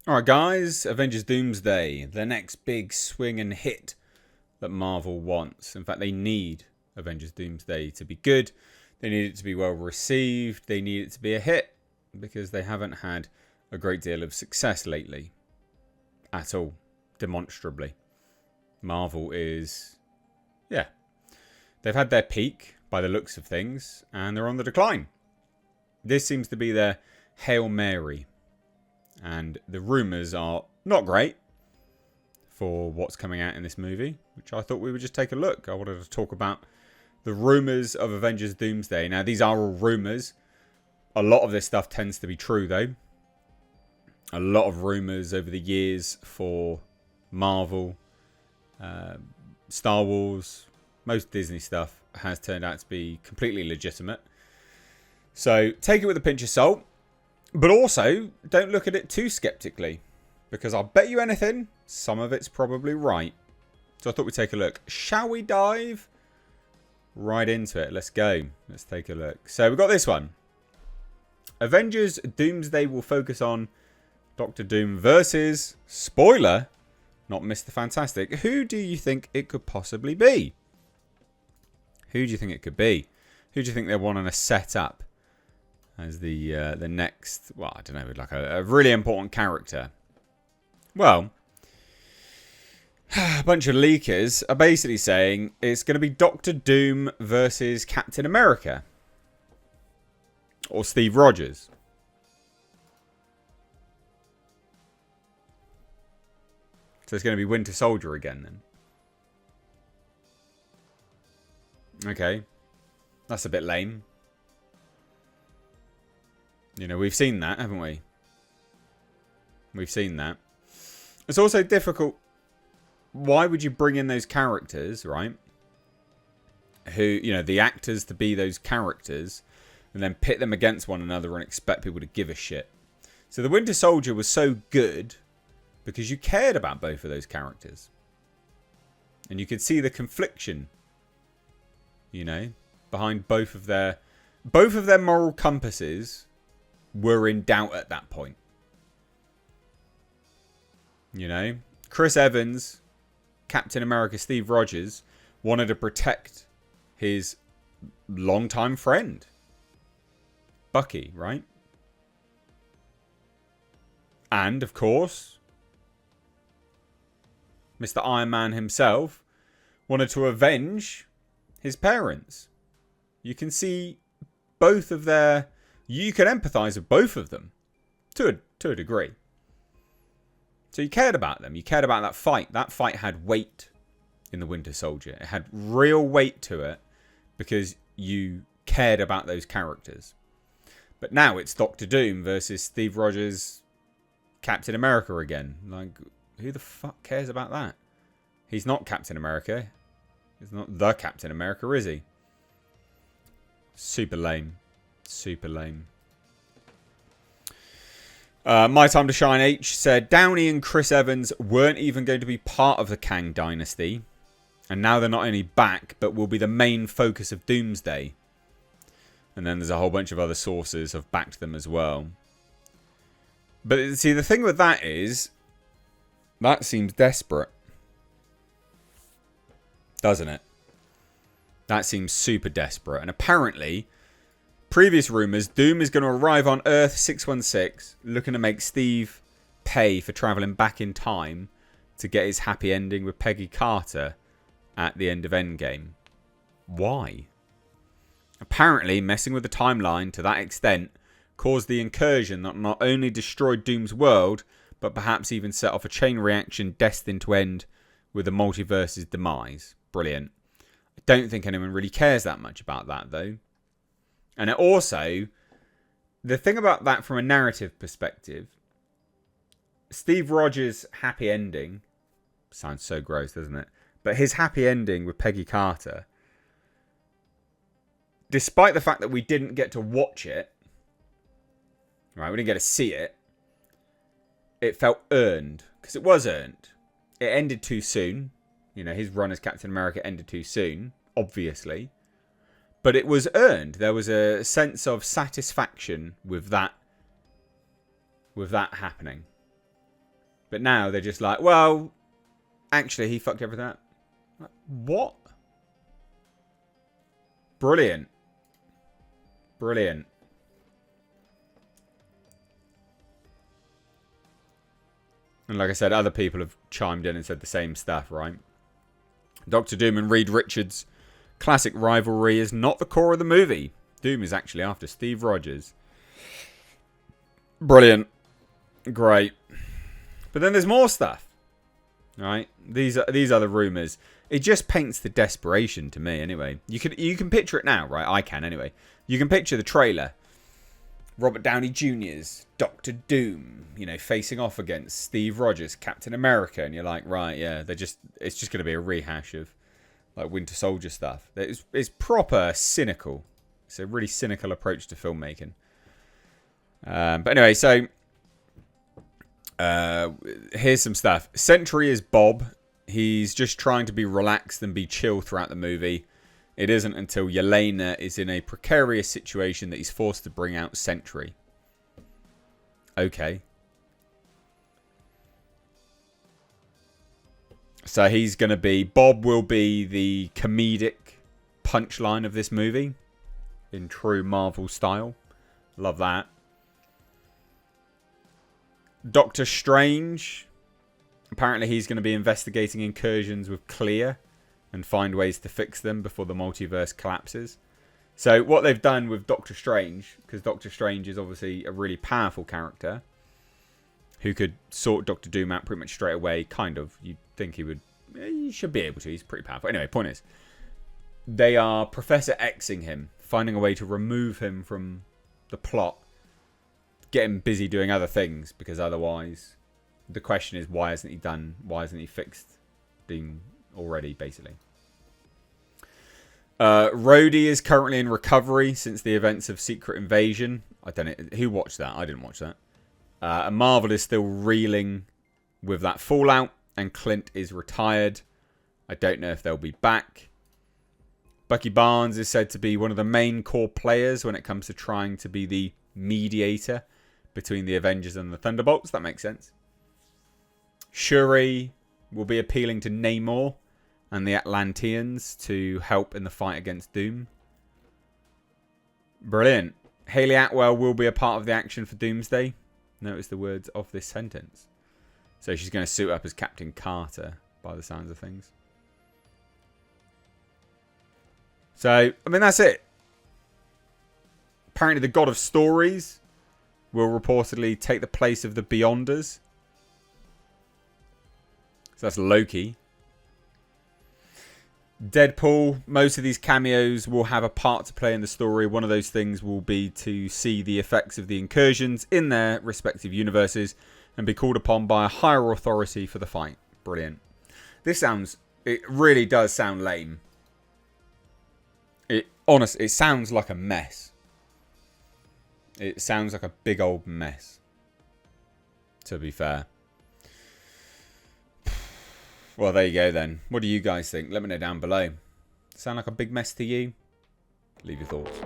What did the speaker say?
Alright guys, Avengers Doomsday, the next big swing and hit that Marvel wants. In fact, they need Avengers Doomsday to be good. They need it to be well received. They need it to be a hit because they haven't had a great deal of success lately. At all. Demonstrably. Marvel is... yeah. They've had their peak by the looks of things and they're on the decline. This seems to be their Hail Mary. And the rumours are not great for what's coming out in this movie, which I thought we would just take a look. I wanted to talk about the rumours of Avengers Doomsday. Now, these are all rumours. A lot of this stuff tends to be true, though. A lot of rumours over the years for Marvel, Star Wars, most Disney stuff has turned out to be completely legitimate. So take it with a pinch of salt. But also, don't look at it too skeptically. Because I'll bet you anything, some of it's probably right. So I thought we'd take a look. Shall we dive right into it? Let's go. Let's take a look. So we've got this one. Avengers Doomsday will focus on Doctor Doom versus, spoiler, not Mr. Fantastic. Who do you think it could possibly be? Who do you think it could be? Who do you think they're wanting to set up as the next, well, I don't know, like a really important character? Well, a bunch of leakers are basically saying it's going to be Doctor Doom versus Captain America. Or Steve Rogers. So it's going to be Winter Soldier again then. Okay. That's a bit lame. You know, we've seen that, haven't we? We've seen that. It's also difficult. Why would you bring in those characters, right? Who, you know, the actors to be those characters and then pit them against one another and expect people to give a shit? So the Winter Soldier was so good because you cared about both of those characters. And you could see the confliction, you know, behind both of their moral compasses were in doubt at that point. You know, Chris Evans, Captain America, Steve Rogers wanted to protect his longtime friend, Bucky, right? And, of course, Mr. Iron Man himself wanted to avenge his parents. You can see both of their... You can empathise with both of them to a degree. So you cared about them. You cared about that fight. That fight had weight in the Winter Soldier. It had real weight to it because you cared about those characters. But now it's Doctor Doom versus Steve Rogers, Captain America again. Like, who the fuck cares about that? He's not Captain America. He's not the Captain America, is he? Super lame. Super lame. My Time to Shine H said Downey and Chris Evans weren't even going to be part of the Kang dynasty. And now they're not only back, but will be the main focus of Doomsday. And then there's a whole bunch of other sources have backed them as well. But see, the thing with that is, that seems desperate. Doesn't it? That seems super desperate. And apparently, previous rumours, Doom is going to arrive on Earth 616, looking to make Steve pay for travelling back in time to get his happy ending with Peggy Carter at the end of Endgame. Why? Apparently, messing with the timeline to that extent caused the incursion that not only destroyed Doom's world, but perhaps even set off a chain reaction destined to end with the multiverse's demise. Brilliant. I don't think anyone really cares that much about that, though. And it also, the thing about that from a narrative perspective, Steve Rogers' happy ending, sounds so gross, doesn't it? But his happy ending with Peggy Carter, despite the fact that we didn't get to watch it, right, we didn't get to see it, it felt earned, because it was earned. It ended too soon. You know, his run as Captain America ended too soon, obviously. But it was earned. There was a sense of satisfaction with that happening. But now they're just like, well, actually, he fucked everything up. Like, what? Brilliant. Brilliant. And like I said, other people have chimed in and said the same stuff, right? Doctor Doom and Reed Richards' classic rivalry is not the core of the movie. Doom is actually after Steve Rogers. Brilliant. Great. But then there's more stuff. Right? These are the rumours. It just paints the desperation to me anyway. You can picture it now, right? I can anyway. You can picture the trailer. Robert Downey Jr.'s Doctor Doom, you know, facing off against Steve Rogers, Captain America, and you're like, right, yeah, it's just going to be a rehash of like Winter Soldier stuff. It's proper cynical. It's a really cynical approach to filmmaking. But anyway, so here's some stuff. Sentry is Bob. He's just trying to be relaxed and be chill throughout the movie. It isn't until Yelena is in a precarious situation that he's forced to bring out Sentry. Okay. So he's going to be... Bob will be the comedic punchline of this movie. In true Marvel style. Love that. Doctor Strange. Apparently he's going to be investigating incursions with Clear. And find ways to fix them before the multiverse collapses. So what they've done with Doctor Strange, because Doctor Strange is obviously a really powerful character who could sort Doctor Doom out pretty much straight away, kind of. You'd think he should be able to. He's pretty powerful. Anyway, point is, they are Professor Xing him, finding a way to remove him from the plot, get him busy doing other things, because otherwise, the question is, why hasn't he fixed Doom already, basically. Rhodey is currently in recovery since the events of Secret Invasion. I don't know. Who watched that? I didn't watch that. And Marvel is still reeling with that fallout. And Clint is retired. I don't know if they'll be back. Bucky Barnes is said to be one of the main core players when it comes to trying to be the mediator between the Avengers and the Thunderbolts. That makes sense. Shuri will be appealing to Namor and the Atlanteans to help in the fight against Doom. Brilliant. Hayley Atwell will be a part of the action for Doomsday. Notice the words of this sentence. So she's going to suit up as Captain Carter, by the sounds of things. So, I mean, that's it. Apparently the God of Stories will reportedly take the place of the Beyonders. So that's Loki. Deadpool, most of these cameos will have a part to play in the story. One of those things will be to see the effects of the incursions in their respective universes and be called upon by a higher authority for the fight. Brilliant. It really does sound lame. It sounds like a mess. It sounds like a big old mess, to be fair. Well, there you go then. What do you guys think? Let me know down below. Sound like a big mess to you? Leave your thoughts.